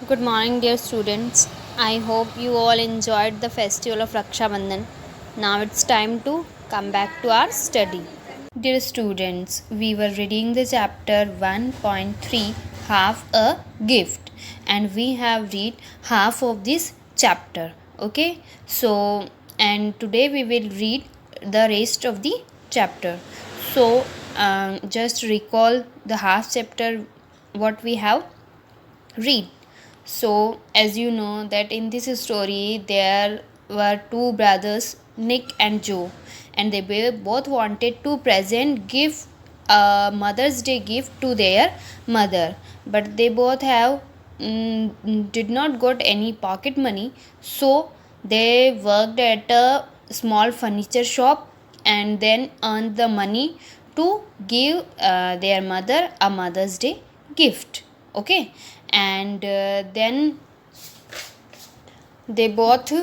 Good morning, dear students. I hope you all enjoyed the festival of Raksha Bandhan. Now it's time to come back to our study. Dear students, we were reading the chapter 1.3 Half a Gift, and we have read half of this chapter. Okay, so and today we will read the rest of the chapter. So, just recall the half chapter what we have read. So, as you know, that in this story there were two brothers, Nick and Joe, and they both wanted to present give a Mother's Day gift to their mother, but they both have did not got any pocket money, so they worked at a small furniture shop and then earned the money to give their mother a Mother's Day gift. Okay, and then they both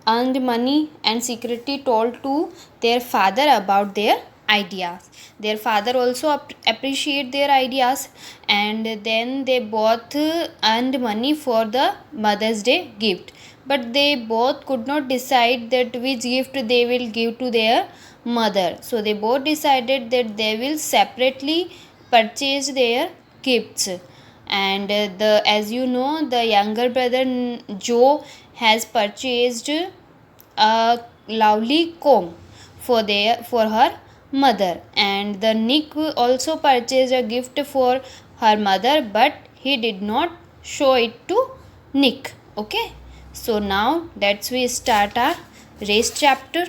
earned money and secretly told to their father about their ideas. Their father also appreciate their ideas, and then they both earned money for the Mother's Day gift, but they both could not decide that which gift they will give to their mother. So they both decided that they will separately purchase their gifts. And the as you know, the younger brother Joe has purchased a lovely comb for her mother, and the Nick also purchased a gift for her mother, but he did not show it to Nick. Okay, so now let's we start our race chapter.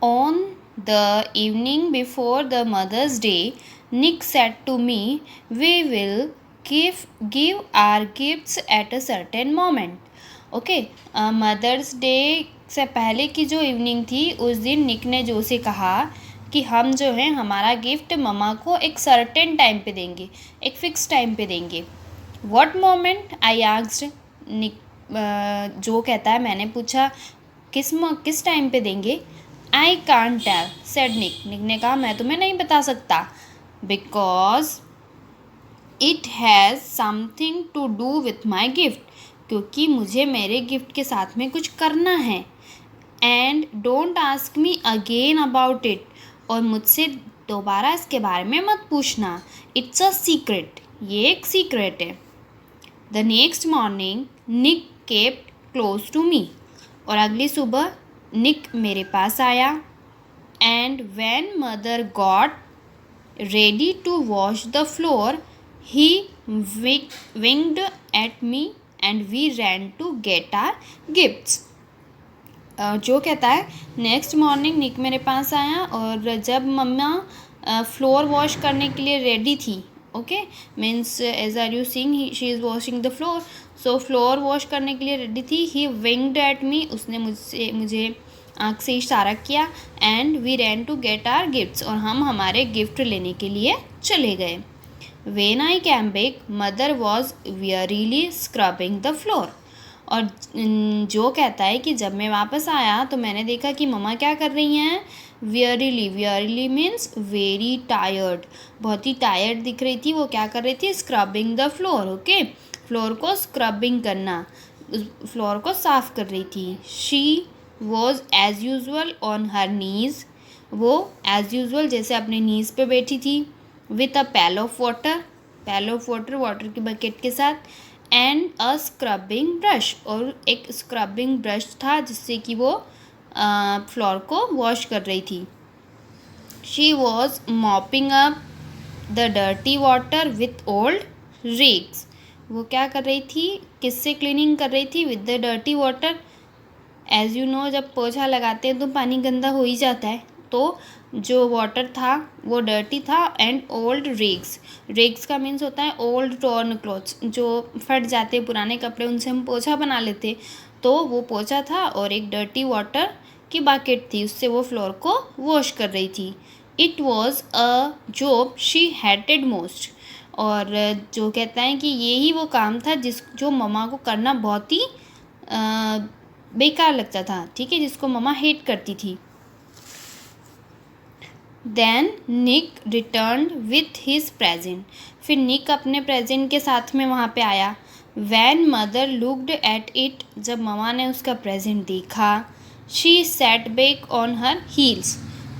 On the evening before the Mother's Day, Nick said to me, "We will give our gifts at a certain moment." Okay, Mother's Day पहले की जो evening थी उस दिन निक ने जो से कहा कि हम जो है हमारा गिफ्ट ममा को एक सर्टेन टाइम पे देंगे, एक फिक्स टाइम पे देंगे. What moment, I asked. Nick जो कहता है मैंने पूछा किस टाइम पे देंगे. I can't tell said Nick. Nick ने कहा मैं तुम्हें नहीं बता सकता. Because it has something to do with my gift. क्योंकि मुझे मेरे गिफ्ट के साथ में कुछ करना है. And don't ask me again about it. और मुझसे दोबारा इसके बारे में मत पूछना. It's a secret. ये एक सीक्रेट है. The next morning Nick kept close to me. और अगली सुबह निक मेरे पास आया. And when mother got ready to wash the floor he winked at me and we ran to get our gifts. जो कहता है नेक्स्ट मॉर्निंग निक मेरे पास आया और जब मम्मा फ्लोर वॉश करने के लिए रेडी थी. Okay, means as are you seeing she is washing the floor. So floor wash करने के लिए रेडी थी. He winked at me. उसने मुझे आँख से इशारा किया. And we ran to get our gifts. और हम हमारे गिफ्ट लेने के लिए चले गए. When I came back, mother was wearily scrubbing the floor. और जो कहता है कि जब मैं वापस आया तो मैंने देखा कि मम्मा क्या कर रही हैं. Verily means very tired. बहुत ही टायर्ड दिख रही थी. वो क्या कर रही थी? Scrubbing the floor. Okay, floor को स्क्रबिंग करना, फ्लोर को साफ कर रही थी. She was as usual on her knees. वो एज यूजल जैसे अपने नीज पे बैठी थी. With a pail of water, water की बकेट के साथ. And a scrubbing brush. और एक स्क्रबिंग ब्रश था जिससे कि वो फ्लोर को वॉश कर रही थी. She was mopping up the dirty water with old rags. वो क्या कर रही थी? किससे क्लीनिंग कर रही थी? With the dirty water. As you know, जब पोछा लगाते हैं तो पानी गंदा हो ही जाता है. तो जो वाटर था वो डर्टी था. एंड ओल्ड रेग्स का मीन्स होता है ओल्ड टॉर्न क्लॉथ्स. जो फट जाते पुराने कपड़े उनसे हम पोछा बना लेते. तो वो पोछा था और एक डर्टी वाटर की बकेट थी, उससे वो फ्लोर को वॉश कर रही थी. It was a job she hated most. और जो कहता है कि यही वो काम था जो मम्मा को करना बहुत ही बेकार लगता था. ठीक है, जिसको मम्मा हेट करती थी. Then Nick returned with his present. फिर निक अपने प्रेजेंट के साथ में वहाँ पे आया। When mother looked at it, जब ममा ने उसका प्रेजेंट देखा, she sat back on her heels,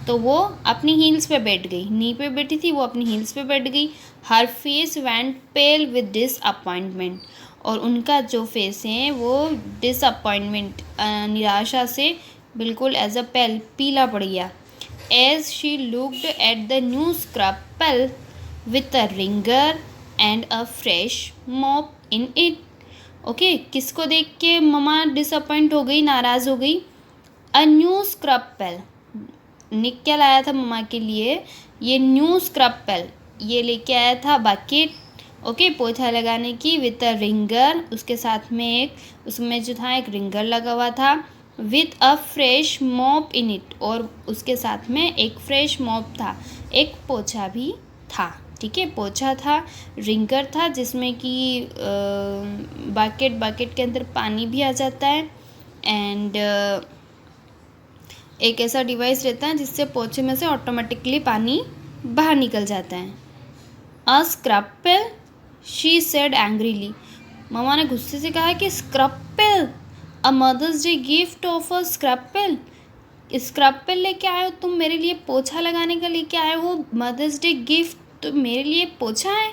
तो वो अपनी हील्स पे बैठ गई, नी पे बैठी थी वो अपनी हील्स पे बैठ गई। Her face went pale with disappointment, और उनका जो फेस है वो डिसअपॉइंटमेंट निराशा से बिल्कुल एज अ पेल पीला पड़ गया। As she looked at the new scrub pail with a wringer and a fresh mop in it. Okay, किसको देख के ममा डिसअपॉइंट हो गई, नाराज़ हो गई? अ न्यू स्क्रैपल, निक क्या लाया था मम्मा के लिए? ये न्यू स्क्रैपल, ये लेके आया था बकेट, ओके, पोछा लगाने की, विथ अ रिंगर, उसके साथ में एक, उसमें जो था एक रिंगर लगा हुआ था, with a fresh mop in it, और उसके साथ में एक फ्रेश मॉप था, एक पोछा भी था। ठीक है, पोछा था, रिंगर था जिसमें कि बकेट के अंदर पानी भी आ जाता है, एंड एक ऐसा डिवाइस रहता है जिससे पोछे में से ऑटोमेटिकली पानी बाहर निकल जाता है। A scrub pail, she said angrily, mama ने गुस्से से कहा कि scrub pail, a Mother's Day gift of a scrub pail, scrub pail लेके आए हो तुम मेरे लिए, पोछा लगाने का लेके आए हो, मदर्स डे गिफ्ट तो मेरे लिए पोछा है?